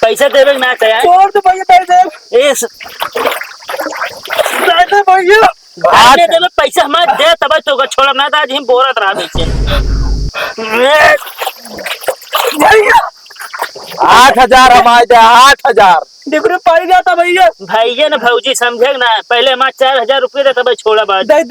पैसा देवे ना चाहे छोड़ दो भैया, दे दे भैया। भागने देवे पैसा हमारे दे तब तो छोड़ ना आज हम बोरत रहा बेचे भैया 8,000 हमारे दे 8,000। देखो रे पड़ गया था भैया। भैया ना भौजी समझे ना पहले हमारे 4,000 रुपये दे तब छोड़ा बात दे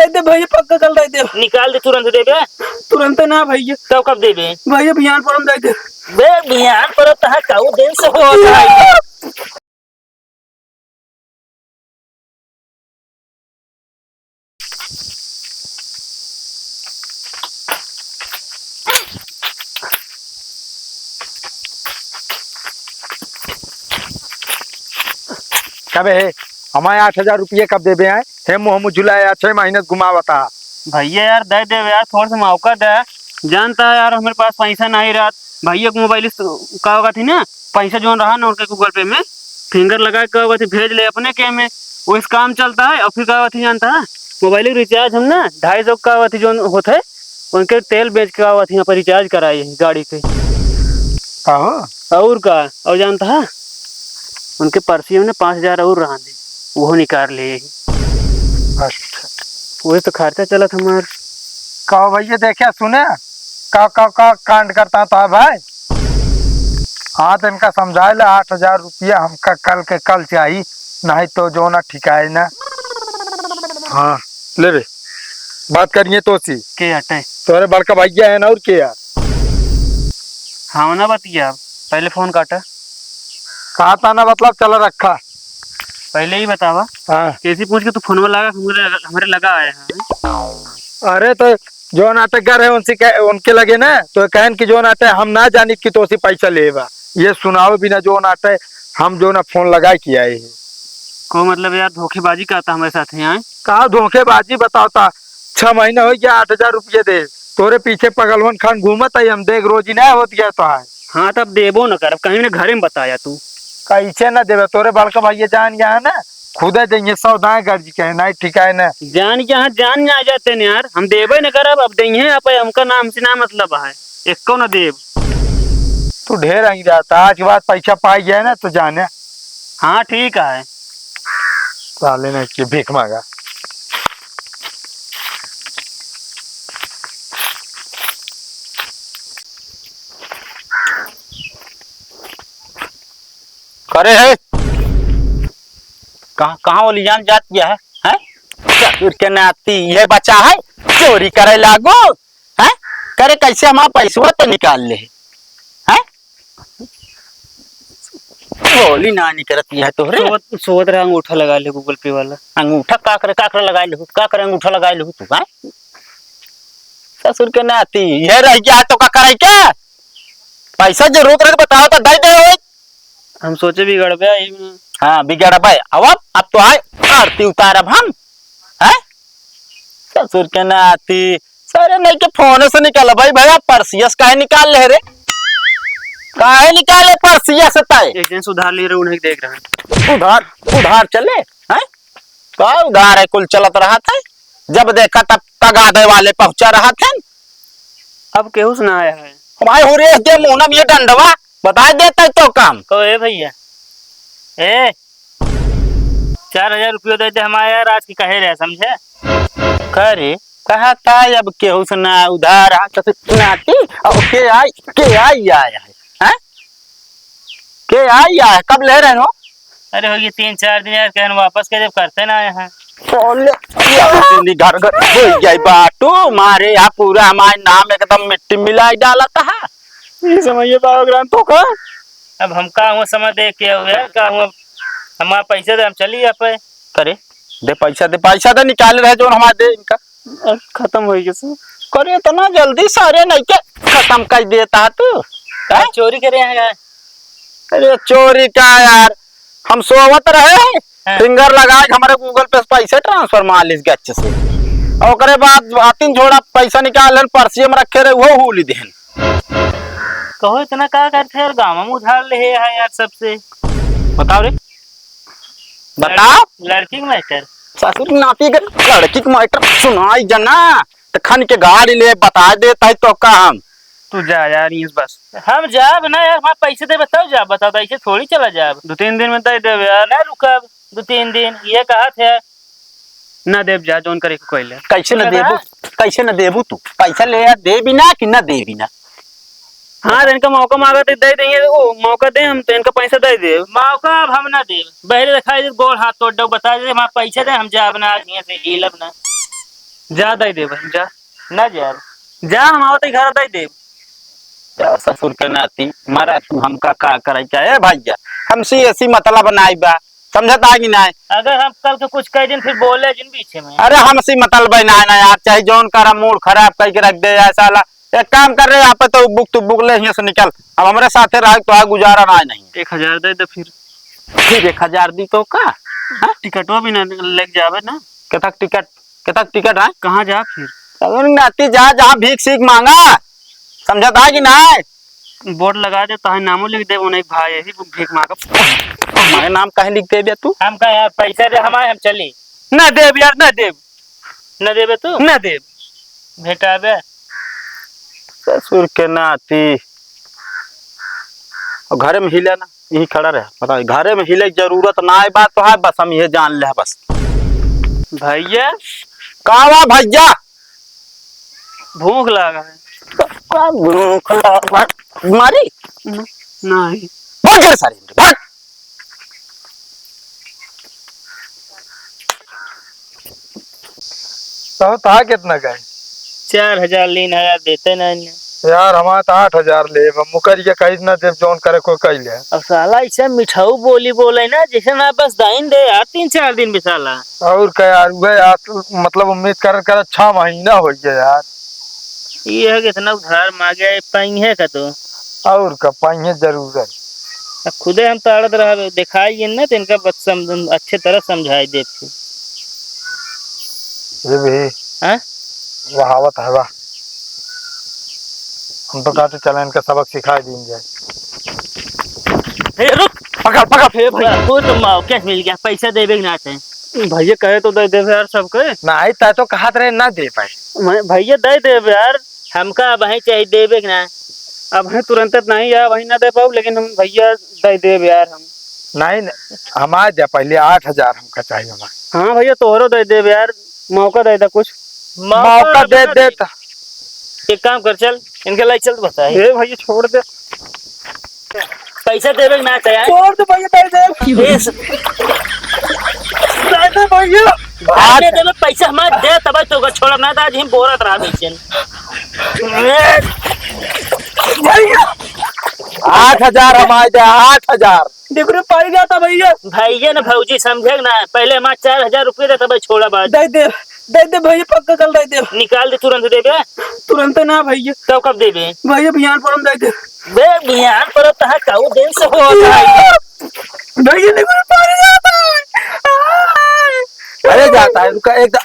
दे भैया, पक्का कल दे दे। निकाल दे तुरंत देवे तुरंत ना भैया, तो कब देवे भैया बिहान पर हम दे दे। बे बिहान पर तहा काऊ दिन से हो है कब है हमारे 8,000 रुपये कब देवे आए हे मुँह झुलाया 6 महीने घुमावता। भैया यार दे दे यार थोड़ा सा मौका दे जानता है यार हमारे पास पैसा नहीं रहा भैया को मोबाइल का होगा थी ना पैसा जो रहा ना उनके गूगल पे में फिंगर लगा के होगा थी भेज ले अपने के में वो इस काम चलता है और फिर का थी जानता है मोबाइल रिचार्ज हम ना 250 का हुआ थी जो होते है उनके तेल बेच के हुआ थी यहाँ पर रिचार्ज कराई है गाड़ी पे और का और जानता है उनके पर्ची में 5,000 और रहा दे वो निकाल ले। अच्छा वही तो खर्चा चला था हमार कहो भैया देखे सुने का कांड करता था भाई। हाँ तो इनका समझाए ला 8,000 रुपया हमका कल के कल चाहिए नहीं तो जो ना ठिकाए ना। हाँ ले रे बात करिए तो सी के हटे तोरे बड़का भैया है ना और क्या। हाँ ना बतिया पहले फोन काटा कहा था ना मतलब चला रखा पहले ही बतावा। हाँ कैसी पूछ के तू फोन में लगा हमारे लगा आया है। अरे तो जो नाटककार है उनके लगे ना तो कहन की जो नाटक हम ना जानी कि तो पैसा लेवा ये सुनाओ बिना जो नाटक हम जो ना फोन लगा किया है को मतलब यार धोखेबाजी करता हमारे साथ यहाँ कहा धोखेबाजी बताता 6 महीने हो गया 8,000 रुपये दे तोरे पीछे पगलवन खान घूमत है हम देख रोजी नहीं होत गया तो है। हाँ तब देबो न कर कहीं ने घरे में बताया तू कैसे न देवे तोरे बड़का भैया जान गया है ना खुद देंगे 100 दाएं गर्जी के नहीं ठीक है ना जान के यहाँ जान आ जाते न यार हम देबे न करब अब देंगे आप हमका नाम से ना मतलब है एक को न देव तू ढेर आई जाता आज के बाद पैसा पाई गया ना तो जाने। हाँ ठीक है साले ने की भीख मांगा करे है कहाँ वाली जान जात गया है चतुर के नाती ये बचा है चोरी करे लागो है करे कैसे हमारा पैसा तो निकाल ले है बोली ना नहीं करती है तोहरे सोच रहा अंगूठा लगा ले गूगल पे वाला अंगूठा का लगा ले का करे अंगूठा लगा ले तू है ससुर के नाती ये रह गया तो का करे क्या पैसा जरूरत रहे बताओ तो दे दे हम सोचे बिगड़ गया हाँ बिगड़ भाई अब तो आए आरती उतारब हम है ससुर के नाती सारे नहीं के फोन से निकाल भाई भैया परसियस काहे निकाल ले रे काहे निकाले परसिया से ताए एक दिन सुधार ले रहे उन्हें देख रहे उधार चले हैं का उधार है कुल चलत रहा था जब देखा तब तगादे वाले पहुंचा रहा था अब केहू सुना आया है हमारे हो रे दे मुनम ये डंडवा बता देता तो काम तो ए भैया ए 4,000 रुपये दे दे हमारे यार आज की कहे रहे समझे करे कहा था अब केहू सुना उधार नाती और के आई आया है के आई आया कब ले रहे हो अरे हो ये 3-4 दिन यार कहन वापस के जब करते ना आए हैं घर घर हो गई बाटू मारे यहाँ पूरा हमारे नाम एकदम मिट्टी मिलाई डाला था समझिए बाबा तो का अब हम का हुआ समय दे के हुए का हुआ हमारा पैसे दे हम चलिए आप करे दे पैसा दे निकाल रहे जो हमारे दे इनका खत्म हो गया सर करे इतना जल्दी सारे नहीं के खत्म कर देता तू चोरी करे हैं अरे चोरी का यार हम सोवत रहे फिंगर लगा के हमारे गूगल पे पैसे ट्रांसफर मार ली गच्छ से और करे बाद आतीन झोड़ा पैसा निकाल पर्ची में रखे रहे वो हुली देन कहो इतना क्या करते हैं और गाँव में उधार ले है यार सबसे बताओ रे बताओ लड़की के मैटर ससुर नाती के लड़की के मैटर सुनाई जना तो खन के गाड़ी ले बता देता है तो काम तू जा यार ये बस हम जाब ना यार, हमारे पैसे दे बताओ, जा बताओ, ऐसे थोड़ी चला जाब। 2-3 दिन में दे देव यार। ना रुकब 2-3 दिन, ये कहा थे। ना देव जा जोन करे कोई ले। कैसे न देबू, कैसे न देबू तू पैसा ले यार, दे भी ना कि ना दे भी ना। हाँ इनका मौका मांगा तो दे देंगे, वो मौका दे हम तो इनका पैसा दे दे। मौका अब हम ना दे, पहले दिखाई दे गोल हाथ तोड़ दो, बता दे हमारे पैसे दे, हम जाब ना आज यहाँ से हिलब ना। जा दे दे जा ना जाब जा, हम आवत घर दे दे। क्या ससुर के नाती मारा तू हमका का करे चाहे भैया, हमसे ऐसी मतलब बनाई बा, समझता कि ना। अगर हम कल के कुछ कह दिन फिर बोले जिन पीछे में। अरे हमसे मतलब बनाए ना यार, चाहे जोन करा मूड खराब करके रख दे ऐसा ला। एक काम कर रहे यहाँ पे तो बुक ले यहाँ से निकल, अब हमारे साथे रह तो आ गुजारा ना नहीं। 1000 दे दे फिर 1000 दी तो का टिकटवा भी ना लेके जावे ना। कतक टिकट है कहाँ जा फिर? अगर नाती जा जहाँ भीख सीख मांगा, समझता कि ना। बोर्ड लगा दे तो नामो लिख दे, उन्हें भाई यही भीख मांगा। हमारे नाम कहीं लिख दे बे तू। हम कहा यार पैसा दे हमारे, हम चली। ना देव यार ना देव, न देबे तू ना देव। भेटाबे ससुर के नाती और घरे में हिले ना, यही खड़ा रहे पता है, घरे में हिले की जरूरत ना है, बात तो है बस हम ये जान ले बस। भैया कावा भैया भूख लगा है। मारी नहीं बहुत जरा सारी भाग। तो था कितना गए 4000 लीन हजार देते ना इन्हें। यार, हमारे तो 8000 ले, मुकरिया कहीं ना देव जोन करे कोई कही ले। अब साला ऐसा मिठाऊ बोली बोले ना जैसे ना बस दाइन दे यार 3-4 दिन भी साला। और क्या यार, वे यार मतलब उम्मीद कर 6 महीना हो गया यार। ये है कि इतना उधार मांगे पाई है का तो। और का पाइए जरूर है। अब खुदे हम ताड़त रहा दिखाई ना तो इनका बस अच्छे तरह समझाई दे फिर। ये भी हाँ वहावत है वाह, हम तो कहते चले इनका सबक सिखाई दी जाए। रुक पकड़ पकड़ वो तो मौका मिल गया, पैसा देवे ना थे। भैया कहे तो दे दे यार सबके। नहीं तय तो कहा रहे ना दे पाए। भैया दे दे यार, हमका वही चाहिए देवे ना। अब है तुरंत नहीं यार वही ना दे पाऊ, लेकिन हम भैया दे दे यार हम। नहीं हमारे दे पहले 8000 हमका चाहिए हमारे। हाँ भैया तोहरो दे दे यार, मौका दे दे कुछ। मौका दे देता। एक काम कर चल इनके लाइक चल बता भैया छोड़ दे, पैसा देवे ना चाहिए। छोड़ दे भैया दे दे भैया। बाद में देवे पैसा हमारे दे तब तो छोड़ ना आज हम बोरत रहा बेचन। 8000 हमारे दे 8000। देखो रे पारी जाता भैया। भैया ना भौजी समझे ना, पहले हमारे 4000 रुपये दे तब छोड़ा बाद। दे दे भैया पक्का कल दे दे। निकाल दे तुरंत देवे। तुरंत ना भैया, तो कब देवे भैया बिहान पर हम दे दे। बे बिहान पर तहा काऊ दिन से हो है भैया देखो रे पारी जाता है। अरे जाता है रुका एक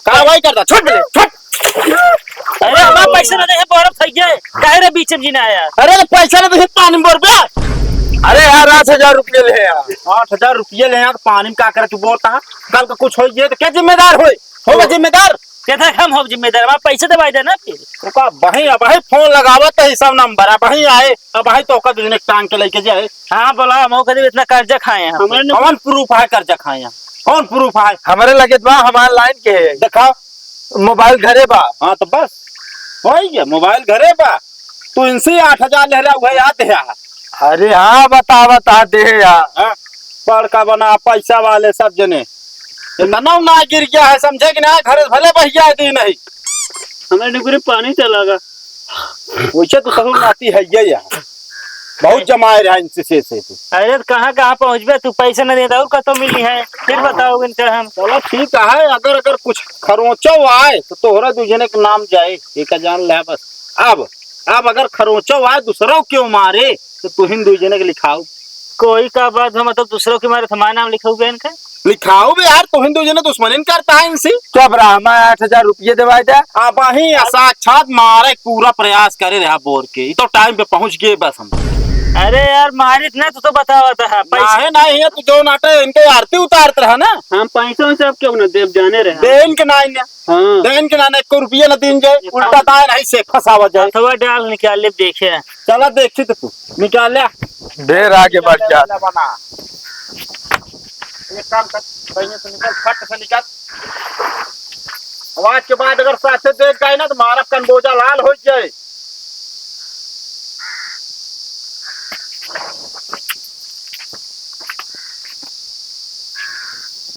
कार्रवाई करता छोड़ दे छोड़। अरे हमारा पैसा ना दे बर्फ થઈ गए काहे रे बीच में जीना आया। अरे तो पैसा नहीं तो पानी में बोल बे। अरे यार 8000 रुपये ले यार। 8000 रुपये ले यहाँ तो पानी में क्या करे तू बोलता है, कल का कुछ हो गया तो क्या जिम्मेदार होगा जिम्मेदार। कहता हम हो जिम्मेदार, हमारा पैसे दबाई देना फिर। तो का बही अब ही फोन लगावा तो सब नंबर अब ही आए, अब ही तो का दूसरे टांग के लेके जाए। हाँ बोला हम कभी इतना कर्जा खाए हैं हम। कौन प्रूफ है कर्जा खाए हैं, कौन प्रूफ है हमारे लगे बा हमारे लाइन के है। दिखाओ। मोबाइल घरे बा। हाँ तो बस हो गया, मोबाइल घरे बा, तू इनसे 8000 ले रहा हुआ याद है। अरे हाँ बता दे यार। बड़का बना पैसा वाले सब जने इतना ना गिर गया है, समझे कि ना घर भले भैया दी नहीं हमारे डिगरी पानी चलागा। वैसे तो ससुर नाती है ये यार, बहुत जमाए रहा इनसे से तू। अरे तो कहाँ पहुँचबे तू, पैसा नहीं देता और कतो मिली है फिर बताओ इनका हम। चलो ठीक है, अगर कुछ खरोचो आए तो तोहरा दूसरे के नाम जाए, एक जान ले बस। अब अगर खरोचो आए दूसरों क्यों मारे तो तू हिंदू जने के लिखाओ। कोई का बात हो मतलब दूसरों के मारे हमारा नाम लिखोगे इनका। लिखाओ भी यार, तो हिंदू जने दुश्मनी करता है इनसे। क्या ब्राह्मण 8000 रुपये देवाई दे। अब ही साक्षात मारे पूरा प्रयास करे रहा बोर के, तो टाइम पे पहुंच गए बस हम। अरे यार मारित ना तू तो बतावा था पैसा नहीं नहीं है तू जो नाटे इनके आरती उतारत रहा ना हम पैसा सब क्यों न देव जाने रहे देन के ना इन्या हाँ देन के ना 1 रुपया न दिन जाए उल्टा दाए नहीं से फसावा जाए अथवा डाल निकाल ले देखे चला देखी तो तू निकाल ले ढेर आगे बढ़ जा बना एक काम कर पहिए से निकल फट से निकल आवाज के बाद अगर साथे देख गए ना तो मारा कनबोजा लाल हो जाए